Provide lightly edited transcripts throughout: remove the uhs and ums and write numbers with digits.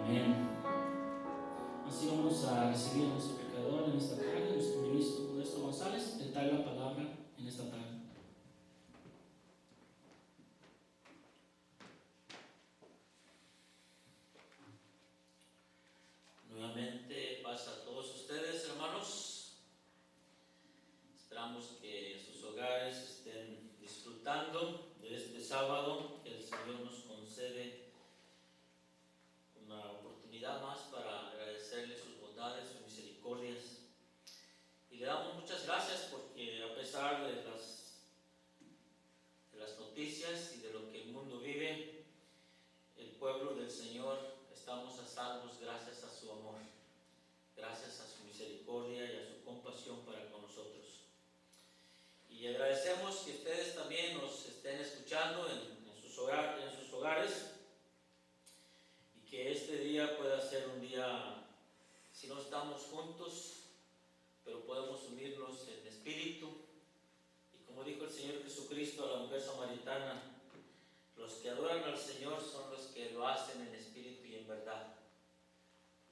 Amén. Así vamos a recibir a nuestro predicador en esta tarde, nuestro ministro Modesto González, que trae la palabra en esta tarde. Nuevamente paz a todos ustedes, hermanos. Esperamos que en sus hogares estén disfrutando de este sábado que el Señor nos concede una oportunidad más para agradecerle sus bondades, sus misericordias. Y le damos muchas gracias porque a pesar de las noticias y de lo que el mundo vive, el pueblo del Señor estamos a salvos gracias a su amor, gracias a su misericordia y a su compasión para con nosotros. Y agradecemos que ustedes también nos estén escuchando en sus hogares, y que este día pueda ser un día, si no estamos juntos, pero podemos unirnos en espíritu. Y como dijo el Señor Jesucristo a la mujer samaritana, los que adoran al Señor son los que lo hacen en espíritu y en verdad.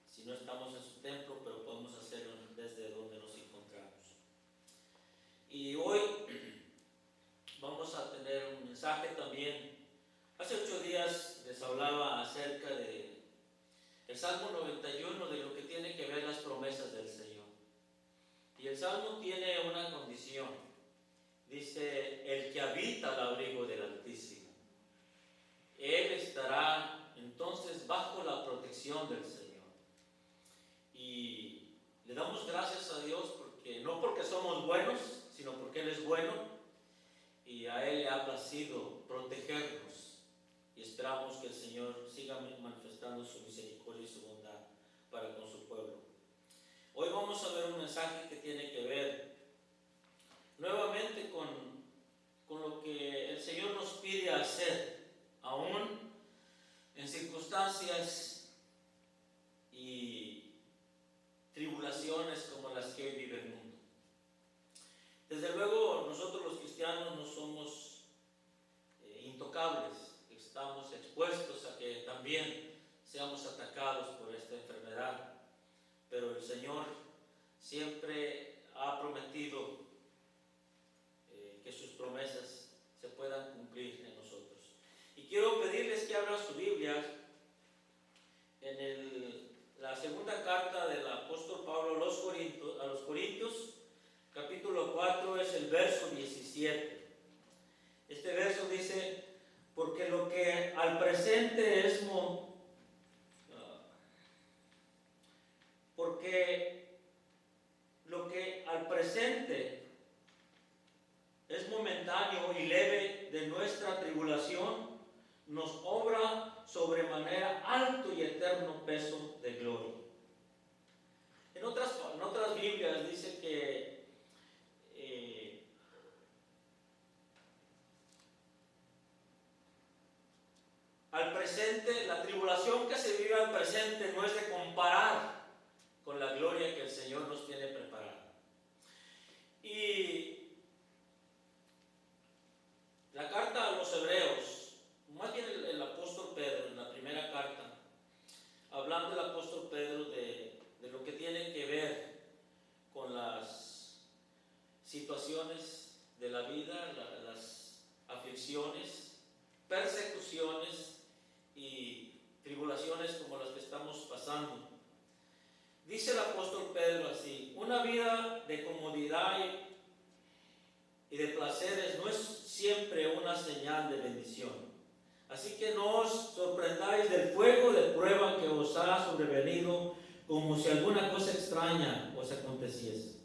Si no estamos en su templo, pero podemos hacerlo desde donde nos encontramos. Y hoy vamos a tener un mensaje también. Hace 8 días les hablaba acerca de el Salmo 91, de lo que tiene que ver las promesas del Señor. Y el Salmo tiene una condición. Dice, el que habita al abrigo del Altísimo, él estará entonces bajo la protección del Señor. Y le damos gracias a Dios porque no porque somos buenos, sino porque Él es bueno y a Él le ha placido protegernos. Y esperamos que el Señor siga manifestando su misericordia y su bondad para con su pueblo. Hoy vamos a ver un mensaje que tiene que ver nuevamente con lo que el Señor nos pide hacer, aún en circunstancias y tribulaciones como las que hoy vive el mundo. Desde luego, nosotros los cristianos no somos intocables, estamos expuestos a que también seamos atacados por esta enfermedad, pero el Señor siempre ha prometido que sus promesas se puedan cumplir en nosotros. Y quiero pedirles que abran su Biblia en la segunda carta del apóstol Pablo a los Corintios, capítulo 4, es el verso 17. Este verso dice, porque lo que al presente es momentáneo y leve de nuestra tribulación, nos obra sobremanera alto y eterno peso de gloria. En otras Biblias dice que al presente, la tribulación que se vive al presente no es de comparar con la gloria que el Señor nos tiene preparada. Y la carta a los Hebreos, más bien el apóstol Pedro, en la primera carta, hablando el apóstol Pedro de lo que tiene que ver con las situaciones de la vida, las aflicciones, persecuciones y tribulaciones como las que estamos pasando. Dice el apóstol Pedro así, una vida de comodidad y de placeres no es siempre una señal de bendición. Así que no os sorprendáis del fuego de prueba que os ha sobrevenido, como si alguna cosa extraña os aconteciese.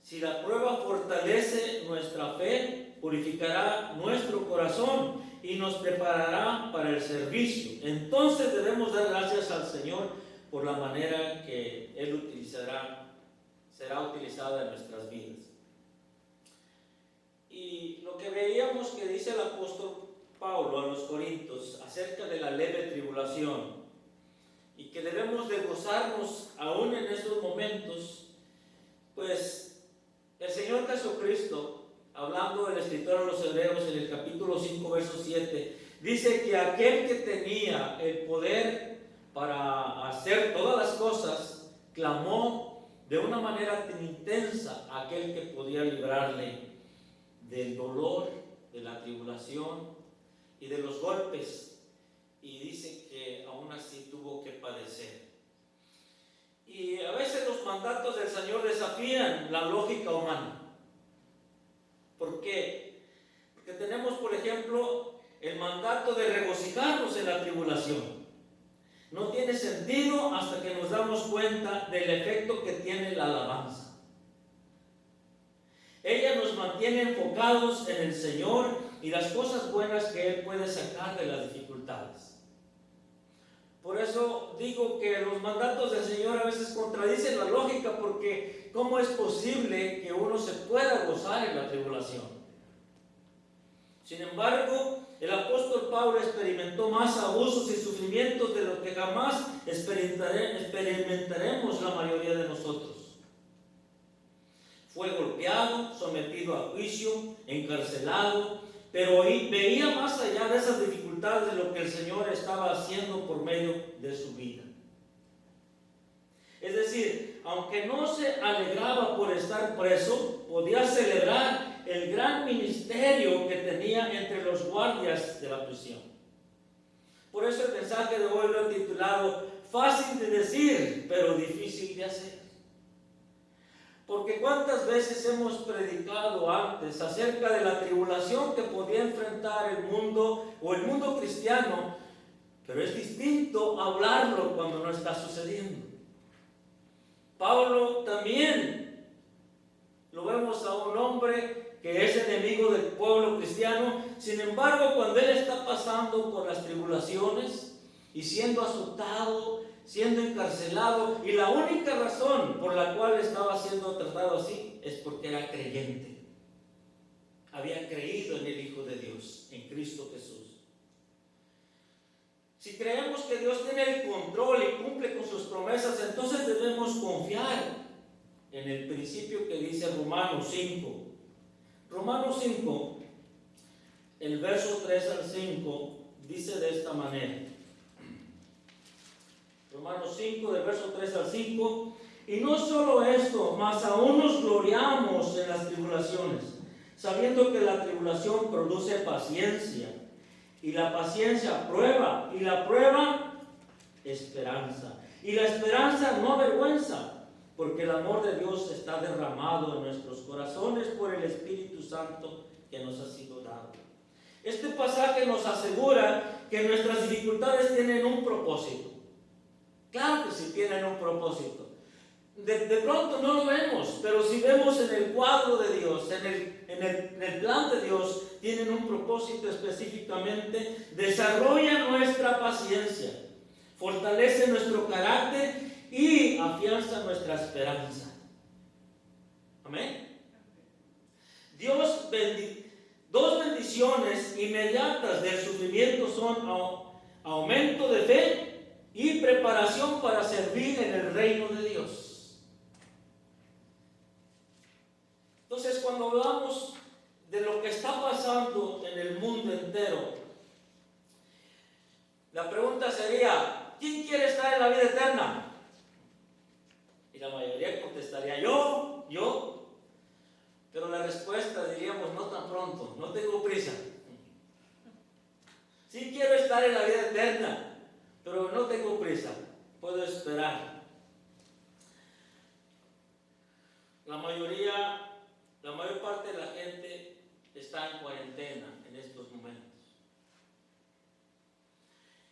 Si la prueba fortalece nuestra fe, purificará nuestro corazón y nos preparará para el servicio. Entonces debemos dar gracias al Señor por la manera que Él será utilizada en nuestras vidas. Y lo que veíamos que dice el apóstol Pablo a los Corintios acerca de la leve tribulación y que debemos de gozarnos aún en estos momentos, pues el Señor Jesucristo, hablando del escritor a los Hebreos en el capítulo 5, verso 7, dice que aquel que tenía el poder para hacer todas las cosas, clamó de una manera tan intensa a aquel que podía librarle del dolor, de la tribulación y de los golpes. Y dice que aún así tuvo que padecer. Y a veces los mandatos del Señor desafían la lógica humana. ¿Por qué? Porque tenemos, por ejemplo, el mandato de regocijarnos en la tribulación. No tiene sentido hasta que nos damos cuenta del efecto que tiene la alabanza. Ella nos mantiene enfocados en el Señor y las cosas buenas que Él puede sacar de las dificultades. Por eso digo que los mandatos del Señor a veces contradicen la lógica, porque ¿cómo es posible que uno se pueda gozar en la tribulación? Sin embargo, el apóstol Pablo experimentó más abusos y sufrimientos de lo que jamás experimentaremos la mayoría de nosotros. Fue golpeado, sometido a juicio, encarcelado, pero veía más allá de esas dificultades de lo que el Señor estaba haciendo por medio de su vida. Es decir, aunque no se alegraba por estar preso, podía celebrar el gran ministerio que tenía entre los guardias de la prisión. Por eso el mensaje de hoy lo he titulado "Fácil de decir, pero difícil de hacer". Porque cuántas veces hemos predicado antes acerca de la tribulación que podía enfrentar el mundo o el mundo cristiano, pero es distinto hablarlo cuando no está sucediendo. Pablo también lo vemos a un hombre que es enemigo del pueblo cristiano. Sin embargo, cuando él está pasando por las tribulaciones y siendo azotado, siendo encarcelado, y la única razón por la cual estaba siendo tratado así es porque era creyente. Había creído en el Hijo de Dios, en Cristo Jesús. Si creemos que Dios tiene el control y cumple con sus promesas, entonces debemos confiar en el principio que dice Romanos 5. Romanos 5, el verso 3 al 5, dice de esta manera. Romanos 5, del verso 3 al 5. Y no solo esto, mas aún nos gloriamos en las tribulaciones, sabiendo que la tribulación produce paciencia, y la paciencia prueba, y la prueba esperanza, y la esperanza no avergüenza, porque el amor de Dios está derramado en nuestros corazones por el Espíritu Santo que nos ha sido dado. Este pasaje nos asegura que nuestras dificultades tienen un propósito. Claro que sí tienen un propósito. De pronto no lo vemos, pero si vemos en el cuadro de Dios, en el plan de Dios, tienen un propósito específicamente. Desarrolla nuestra paciencia, fortalece nuestro carácter y afianza nuestra esperanza. Amén. Dos bendiciones inmediatas del sufrimiento son aumento de fe y preparación para servir en el reino de Dios. Entonces, cuando hablamos de lo que está pasando en el mundo entero, la pregunta sería: ¿quién quiere estar en la vida eterna? Y la mayoría contestaría: yo. Pero la respuesta diríamos: no tan pronto, no tengo prisa. Sí quiero estar en la vida eterna, pero no tengo prisa, puedo esperar. La mayor parte de la gente está en cuarentena en estos momentos.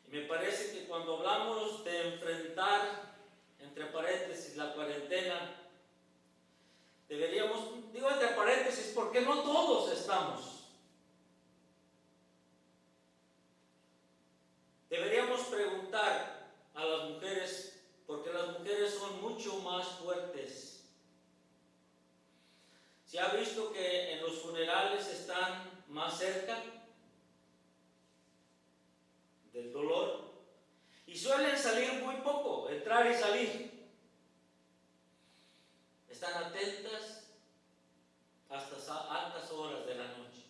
Y me parece que cuando hablamos de enfrentar, entre paréntesis, la cuarentena, deberíamos, digo entre paréntesis porque no todos estamos. Deberíamos preguntar a las mujeres, porque las mujeres son mucho más fuertes. ¿Se ha visto que en los funerales están más cerca del dolor? Y suelen salir muy poco, entrar y salir. Están atentas hasta altas horas de la noche.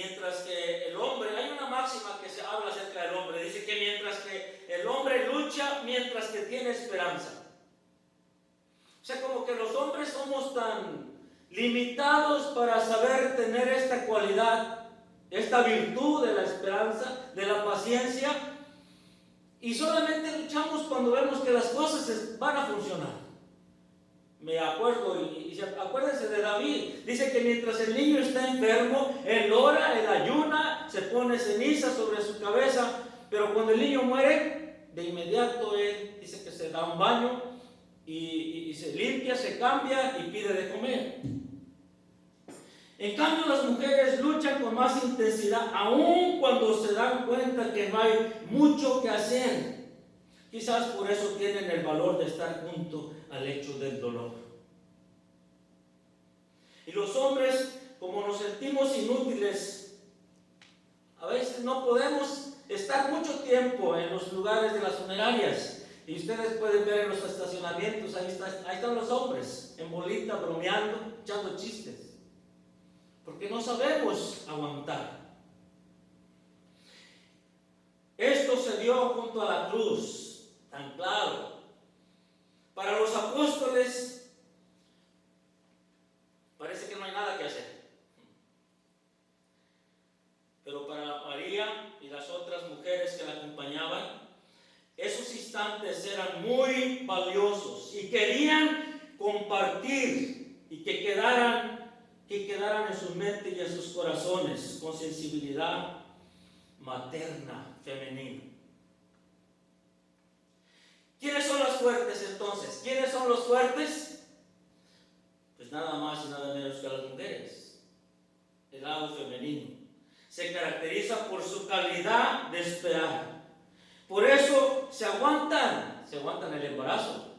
mientras que el hombre, hay una máxima que se habla acerca del hombre, dice que mientras que el hombre lucha, mientras que tiene esperanza. O sea, como que los hombres somos tan limitados para saber tener esta cualidad, esta virtud de la esperanza, de la paciencia, y solamente luchamos cuando vemos que las cosas van a funcionar. Me acuerdo, y acuérdense de David, dice que mientras el niño está enfermo, él ora, él ayuna, se pone ceniza sobre su cabeza, pero cuando el niño muere, de inmediato él dice que se da un baño y se limpia, se cambia y pide de comer. En cambio, las mujeres luchan con más intensidad, aun cuando se dan cuenta que no hay mucho que hacer. Quizás por eso tienen el valor de estar junto al lecho del dolor. Y los hombres, como nos sentimos inútiles, a veces no podemos estar mucho tiempo en los lugares de las funerarias. Y ustedes pueden ver en los estacionamientos, ahí están los hombres, en bolita, bromeando, echando chistes. Porque no sabemos aguantar. Esto se dio junto a la cruz, tan claro. Para los apóstoles parece que no hay nada que hacer. Pero para María y las otras mujeres que la acompañaban, esos instantes eran muy valiosos y querían compartir y que quedaran en su mente y en sus corazones con sensibilidad materna, femenina. ¿Quiénes son las fuertes entonces? ¿Quiénes son los fuertes? Pues nada más y nada menos que las mujeres. El lado femenino se caracteriza por su calidad de esperar. Por eso se aguantan el embarazo.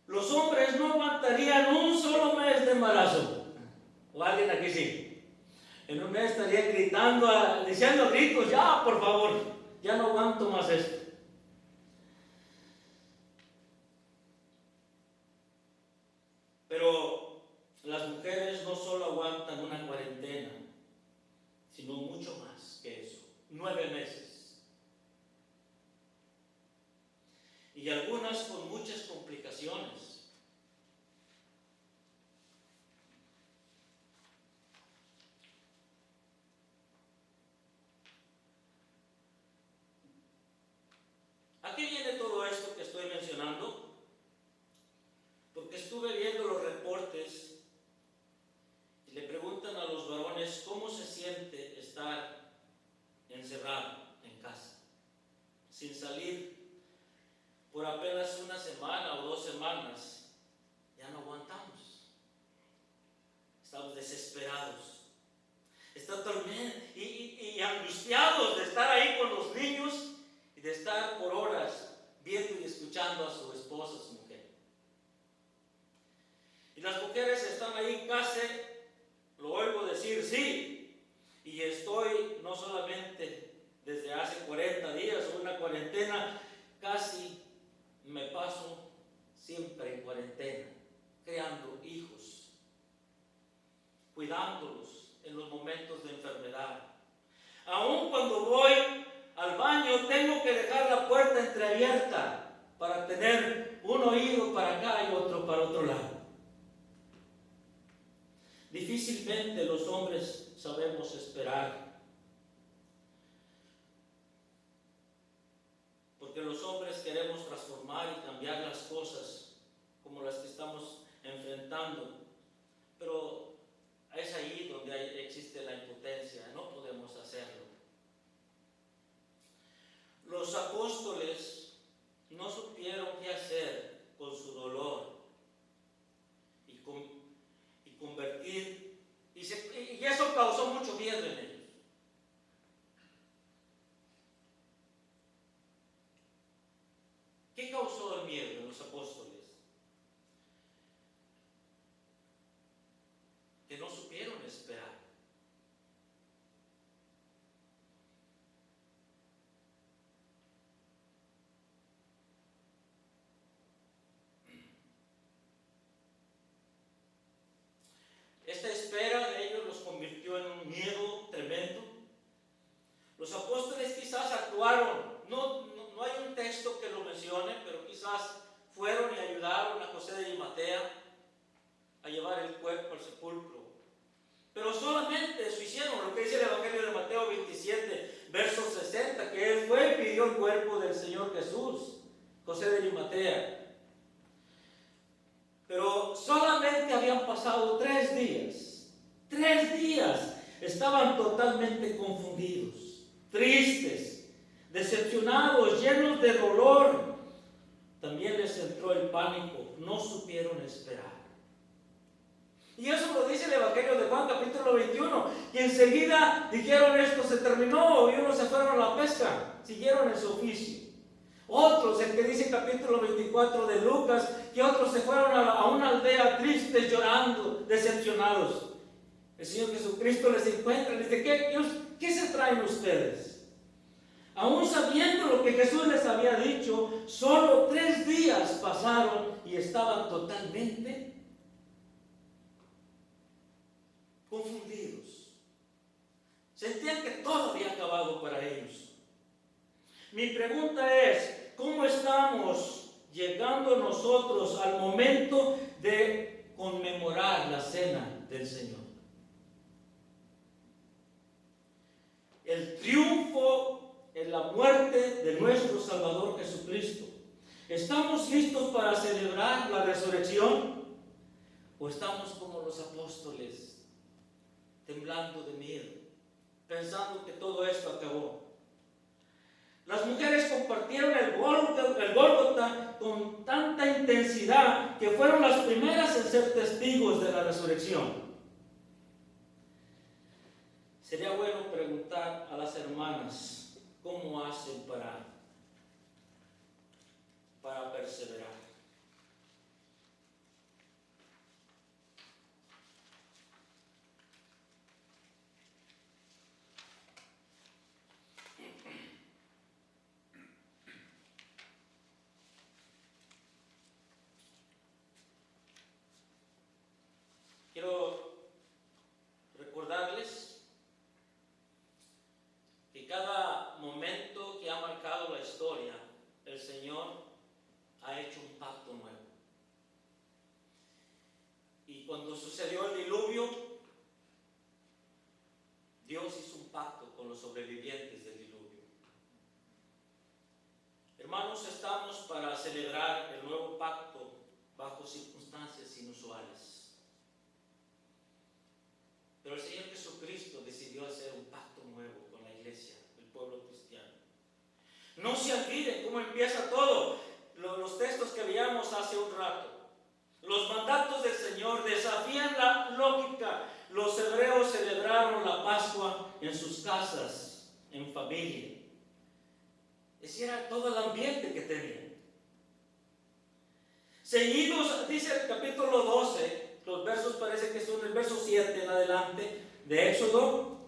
Los hombres no aguantarían un solo mes de embarazo. ¿O alguien aquí sí? En un mes estarían gritando, diciendo gritos, ya por favor, ya no aguanto más esto. Pero las mujeres no solo aguantan una cuarentena, sino mucho más que eso, 9 meses. Y algunas con muchas complicaciones. ¿A qué viene todo esto que estoy mencionando? Porque estuve viendo los reportes y le preguntan a los varones cómo se siente estar encerrado en casa, sin salir por apenas una semana o 2 semanas. Ya no aguantamos. Estamos desesperados. Estamos y angustiados de estar ahí con los niños y de estar por horas viendo y escuchando a su esposa, a su mujer. Y las mujeres están ahí casi, lo oigo decir sí, y estoy no solamente desde hace 40 días o una cuarentena, casi me paso siempre en cuarentena, creando hijos, cuidándolos en los momentos de enfermedad. Aun cuando voy al baño tengo que dejar la puerta entreabierta para tener un oído para acá y otro para otro lado. Difícilmente los hombres sabemos esperar, porque los hombres queremos transformar y cambiar las cosas como las que estamos enfrentando, pero es ahí donde existe la impotencia, no podemos hacerlo. Los apóstoles no supieron qué hacer con su dolor y convertir, y eso causó mucho miedo en ellos. ¿Qué causó el miedo en los apóstoles? hicieron, lo que dice el Evangelio de Mateo 27, verso 60, que él fue y pidió el cuerpo del Señor Jesús, José de Arimatea. Pero solamente habían pasado 3 días. 3 días. Estaban totalmente confundidos, tristes, decepcionados, llenos de dolor. También les entró el pánico, no supieron esperar. Y eso lo dice el Evangelio de Juan, capítulo 21, que enseguida dijeron: esto se terminó, y unos se fueron a la pesca, siguieron en su oficio. Otros, el que dice capítulo 24 de Lucas, que otros se fueron a una aldea tristes, llorando, decepcionados. El Señor Jesucristo les encuentra y les dice: ¿Qué se traen ustedes? Aún sabiendo lo que Jesús les había dicho, solo 3 días pasaron y estaban totalmente confundidos. Sentían que todo había acabado para ellos. Mi pregunta es: ¿cómo estamos llegando nosotros al momento de conmemorar la cena del Señor? El triunfo en la muerte de nuestro Salvador Jesucristo. ¿Estamos listos para celebrar la resurrección? ¿O estamos como los apóstoles, temblando de miedo, pensando que todo esto acabó? Las mujeres compartieron el Gólgota con tanta intensidad que fueron las primeras en ser testigos de la resurrección. Sería bueno preguntar a las hermanas cómo hacen para perseverar. Quiero recordarles que cada momento que ha marcado la historia, el Señor ha hecho un pacto nuevo. Y cuando sucedió el diluvio, Dios hizo un pacto con los sobrevivientes del diluvio. Hermanos, estamos para celebrar el nuevo pacto bajo circunstancias inusuales. Pero el Señor Jesucristo decidió hacer un pacto nuevo con la iglesia, el pueblo cristiano. No se olviden cómo empieza todo. Los textos que veíamos hace un rato. Los mandatos del Señor desafían la lógica. Los hebreos celebraron la Pascua en sus casas, en familia. Ese era todo el ambiente que tenían. Seguidos, dice el capítulo 12, los versos parece que son el verso 7 en adelante de Éxodo: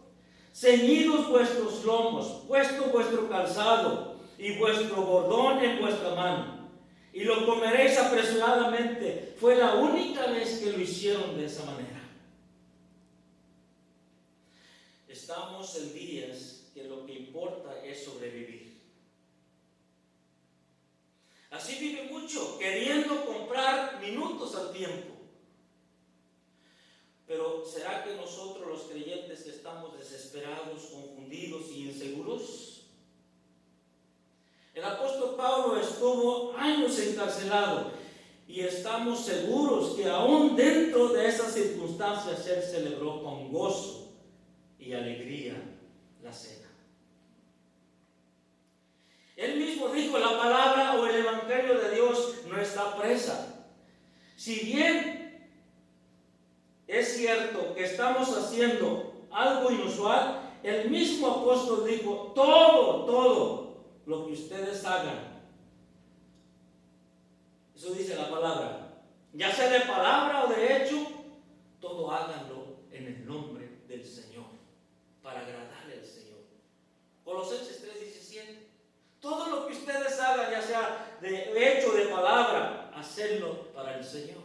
ceñidos vuestros lomos, puesto vuestro calzado y vuestro bordón en vuestra mano, y lo comeréis apresuradamente. Fue la única vez que lo hicieron de esa manera. Estamos en días que lo que importa es sobrevivir. Así vive mucho, queriendo comprar minutos al tiempo. Pero ¿será que nosotros los creyentes estamos desesperados, confundidos y inseguros? El apóstol Pablo estuvo años encarcelado y estamos seguros que aún dentro de esas circunstancias él celebró con gozo y alegría la cena. Él mismo dijo: la palabra o el evangelio de Dios no está presa. Si bien es cierto que estamos haciendo algo inusual, el mismo apóstol dijo: todo lo que ustedes hagan, eso dice la palabra, ya sea de palabra o de hecho, todo háganlo en el nombre del Señor, para agradarle al Señor. Colosenses 3:17. Todo lo que ustedes hagan, ya sea de hecho o de palabra, hacerlo para el Señor.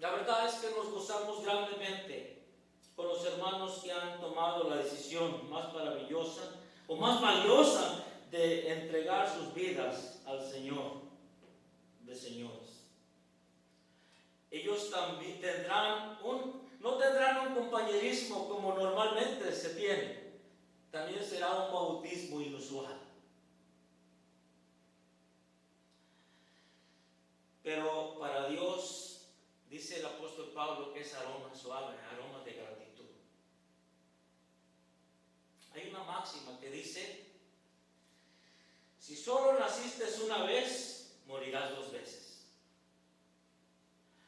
La verdad es que nos gozamos grandemente con los hermanos que han tomado la decisión más maravillosa o más valiosa de entregar sus vidas al Señor de señores. ellos también no tendrán un compañerismo como normalmente se tiene. También será un bautismo inusual. Pero para Dios, dice el apóstol Pablo, que es aroma suave, aroma de gratitud. Hay una máxima que dice: si solo naciste una vez, morirás 2 veces.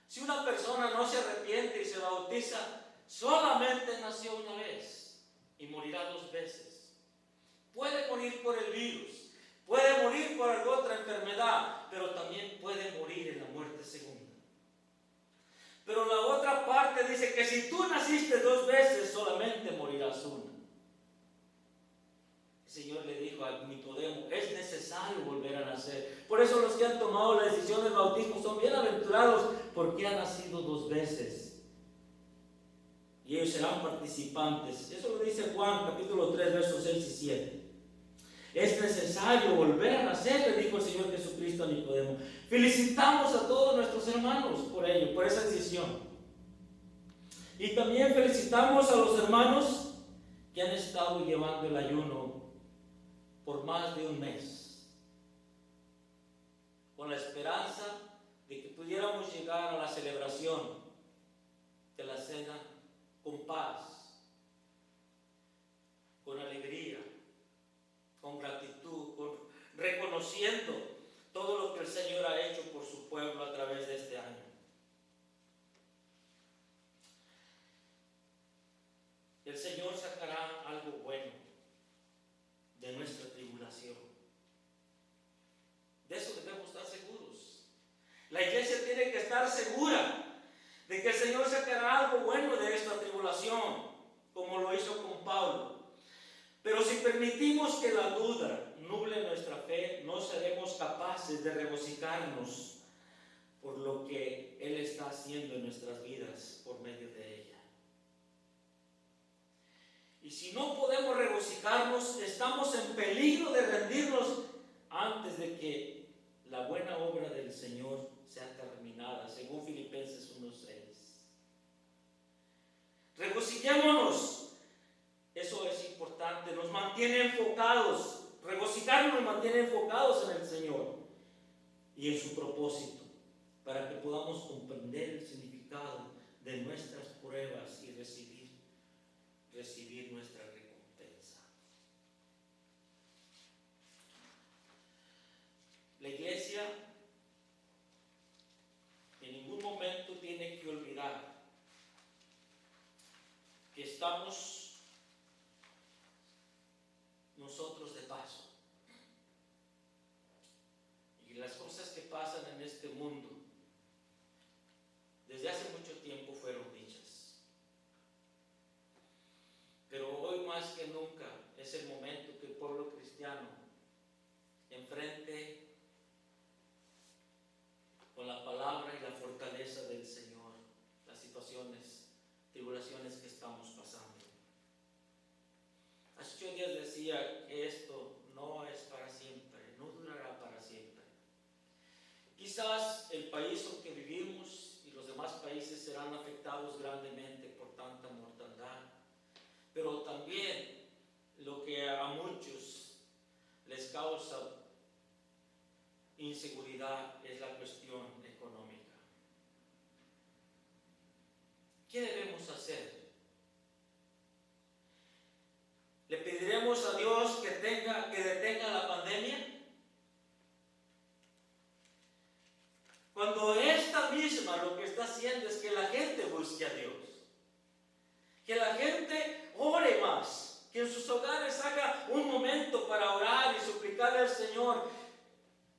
Si una persona no se arrepiente y se bautiza, solamente nació una vez y morirá 2 veces. Puede morir por el virus, puede morir por alguna otra enfermedad, pero también puede morir en la muerte segunda. Pero la otra parte dice que si tú naciste 2 veces, solamente morirás una. El Señor le dijo a Nicodemo: es necesario volver a nacer. Por eso los que han tomado la decisión del bautismo son bienaventurados, porque han nacido 2 veces. Y ellos serán participantes. Eso lo dice Juan capítulo 3, versos 6 y 7. Es necesario volver a nacer, le dijo el Señor Jesucristo a Nicodemo. Felicitamos a todos nuestros hermanos por ello, por esa decisión. Y también felicitamos a los hermanos que han estado llevando el ayuno por más de 1 mes, con la esperanza de que pudiéramos llegar a la celebración de la cena con paz, con alegría, con gratitud, reconociendo todo lo que el Señor ha hecho por su pueblo a través de este año. El Señor sacará algo bueno de nuestra tribulación. De eso debemos estar seguros. La iglesia tiene que estar segura de que el Señor sacará algo bueno de esta tribulación, como lo hizo con Pablo. Pero si permitimos que la duda nuble nuestra fe, no seremos capaces de regocijarnos por lo que Él está haciendo en nuestras vidas por medio de ella. Y si no podemos regocijarnos, estamos en peligro de rendirnos antes de que la buena obra del Señor sea terminada, según Filipenses 1:6. Regocijémonos. Eso es importante, nos mantiene enfocados. Regocijarnos nos mantiene enfocados en el Señor y en su propósito, para que podamos comprender el significado de nuestras pruebas y recibir nuestra recompensa. La iglesia en ningún momento tiene que olvidar que estamos nosotros de paso. Y las cosas que pasan en este mundo desde hace mucho tiempo fueron dichas. Pero hoy más que nunca es el momento que el pueblo cristiano enfrente con la palabra y la fortaleza del Señor las situaciones, tribulaciones que estamos pasando. Hace 8 días decía que esto no es para siempre, no durará para siempre. Quizás el país en que vivimos y los demás países serán afectados grandemente por tanta mortandad, pero también lo que a muchos les causa inseguridad es la cuestión económica. ¿Qué debemos hacer? ¿Le pediremos a Dios que detenga la pandemia? Cuando esta misma lo que está haciendo es que la gente busque a Dios, que la gente ore más, que en sus hogares haga un momento para orar y suplicarle al Señor.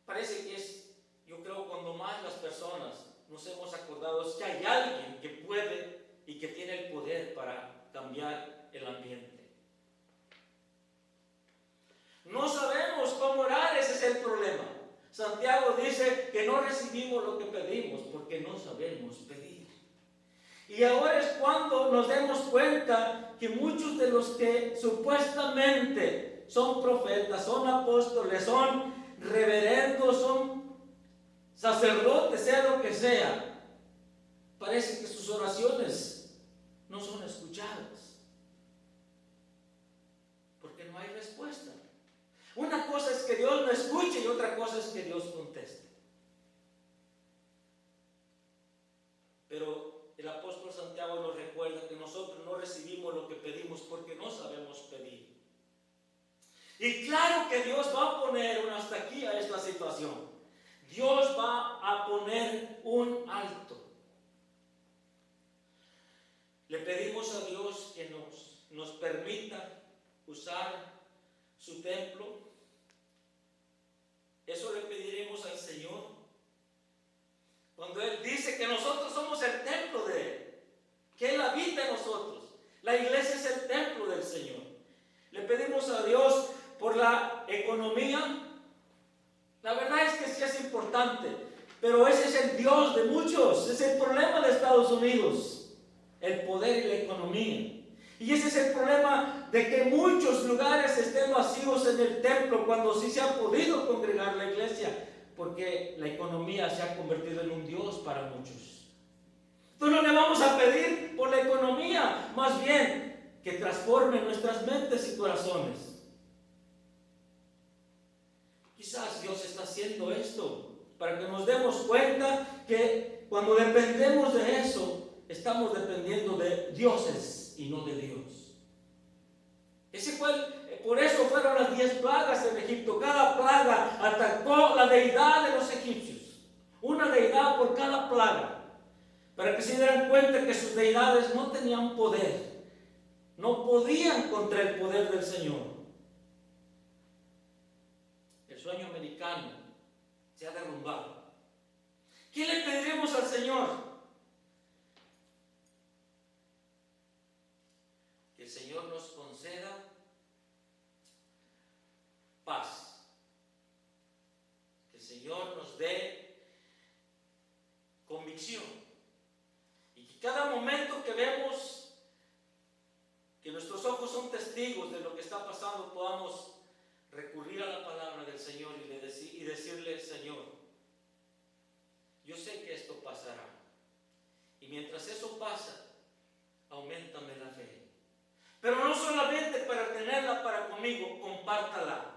Parece que es, yo creo, cuando más las personas nos hemos acordado es que hay alguien que puede y que tiene el poder para cambiar el ambiente. No sabemos cómo orar, ese es el problema. Santiago dice que no recibimos lo que pedimos porque no sabemos pedir. Y ahora es cuando nos demos cuenta que muchos de los que supuestamente son profetas, son apóstoles, son reverendos, son sacerdotes, sea lo que sea, parece que sus oraciones no son escuchadas, porque no hay respuesta. Una cosa es que Dios no escuche y otra cosa es que Dios conteste. Pero el apóstol Santiago nos recuerda que nosotros no recibimos lo que pedimos porque no sabemos pedir. Y claro que Dios va a poner un hasta aquí a esta situación. Dios va a poner un alto. Le pedimos a Dios que nos permita usar su templo. Eso le pediremos al Señor. Cuando Él dice que nosotros somos el templo de Él, que Él habita en nosotros. La iglesia es el templo del Señor. Le pedimos a Dios por la economía. La verdad es que sí es importante, pero ese es el Dios de muchos. Es el problema de Estados Unidos, el poder y la economía. Y ese es el problema de que muchos lugares estén vacíos en el templo cuando sí se ha podido congregar la iglesia, porque la economía se ha convertido en un Dios para muchos. Entonces no le vamos a pedir por la economía, más bien que transforme nuestras mentes y corazones. Quizás Dios está haciendo esto para que nos demos cuenta que cuando dependemos de eso, estamos dependiendo de dioses y no de Dios. Por eso fueron las 10 plagas en Egipto. Cada plaga atacó la deidad de los egipcios. Una deidad por cada plaga. Para que se dieran cuenta que sus deidades no tenían poder. No podían contra el poder del Señor. El sueño americano se ha derrumbado. ¿Qué le pediremos al Señor? Que el Señor nos conceda paz. Que el Señor nos dé convicción. Y que cada momento que vemos que nuestros ojos son testigos de lo que está pasando, podamos recurrir a la palabra del Señor y decirle: Señor, yo sé que esto pasará, y mientras eso pasa, auméntame la fe. Pero no solamente para tenerla para conmigo, compártala.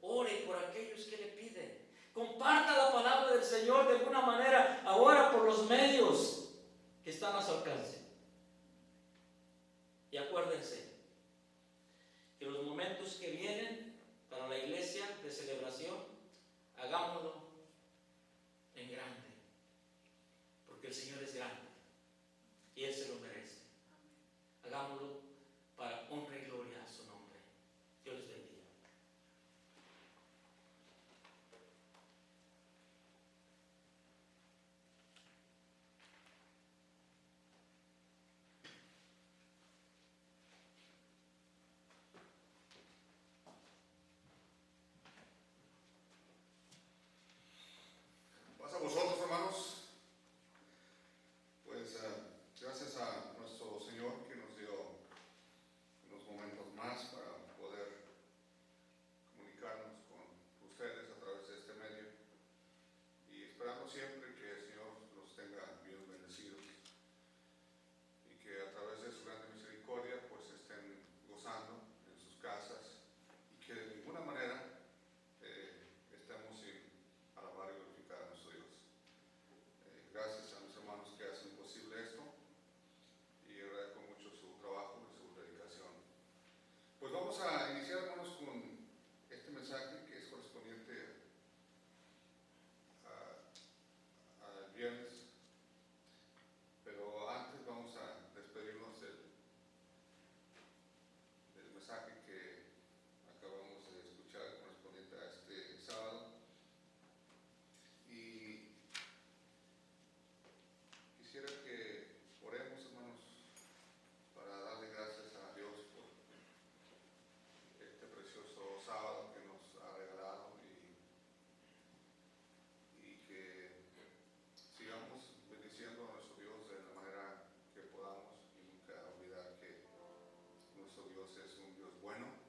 Ore por aquellos que le piden. Comparta la palabra del Señor de alguna manera ahora por los medios que están a su alcance. Y acuérdense que los momentos que vienen para la iglesia de celebración, hagámoslo en grande, porque el Señor es grande y Él se lo merece. Hagámoslo para honra y gloria a su nombre. Dios les bendiga. Pasa a vosotros, hermanos. Pues gracias a nuestro Señor que nos dio unos momentos más para poder comunicarnos con ustedes a través de este medio, y esperando siempre que el Señor los tenga bien bendecidos y que a través de su grande misericordia pues estén gozando en sus casas, y que de ninguna manera estemos sin alabar y glorificar a nuestro Dios. Gracias a mis hermanos que hacen posible esto, y agradezco mucho su trabajo y su dedicación. Pues vamos a iniciar, hermanos, con este mensaje que es correspondiente al viernes, pero antes vamos a despedirnos del mensaje que acabamos de escuchar correspondiente a este sábado. Y quisiera que oremos, hermanos, para darle gracias a Dios por este precioso sábado que nos ha regalado, y que sigamos bendiciendo a nuestro Dios de la manera que podamos, y nunca olvidar que nuestro Dios es un Dios bueno